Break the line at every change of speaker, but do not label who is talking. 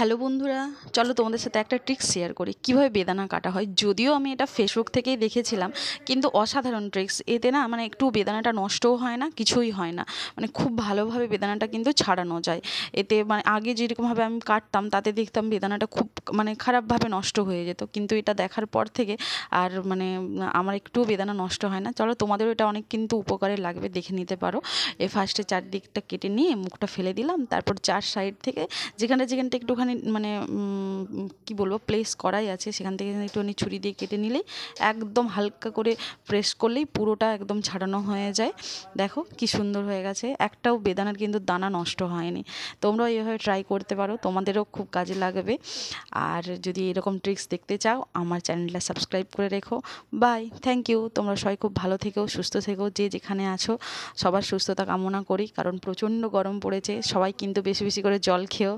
Hello বন্ধুরা, চলো তোমাদের সাথে একটা ট্রিক্স শেয়ার করি কীভাবে বেদানা কাটা হয়। যদিও আমি এটা ফেসবুক থেকেই দেখেছিলাম, কিন্তু অসাধারণ ট্রিক্স। এতে না মানে একটু বেদানাটা নষ্টও হয় না, কিছুই হয় না, মানে খুব ভালোভাবে বেদানাটা কিন্তু ছাড়ানো যায়। এতে মানে আগে যেরকমভাবে আমি কাটতাম তাতে দেখতাম বেদানাটা খুব মানে খারাপভাবে নষ্ট হয়ে যেত, কিন্তু এটা দেখার পর থেকে আর মানে আমার একটুও বেদানা নষ্ট হয় না। চলো তোমাদেরও এটা অনেক কিন্তু উপকারে লাগবে, দেখে নিতে পারো। ফার্স্টে চারদিকটা কেটে নিয়ে মুখটা ফেলে দিলাম, তারপর চার সাইড থেকে যেখানটা একটুখানি মানে কি বলবো প্লেস করাই আছে, সেখান থেকে একটুখানি ছুরি দিয়ে কেটে নিলেই একদম হালকা করে প্রেস করলেই পুরোটা একদম ছাড়ানো হয়ে যায়। দেখো কি সুন্দর হয়ে গেছে, একটাও বেদানার কিন্তু দানা নষ্ট হয়নি। তোমরাও এইভাবে ট্রাই করতে পারো, তোমাদেরও খুব কাজে লাগবে। আর যদি এরকম ট্রিক্স দেখতে চাও আমার চ্যানেলটা সাবস্ক্রাইব করে রেখো। Bye, thank you. তোমরা সবাই খুব ভালো থেকো, সুস্থ থেকো, যে যেখানে আছো সবার সুস্থতা কামনা করি, কারণ প্রচণ্ড গরম পড়েছে। সবাই কিন্তু বেশি বেশি করে জল খেও।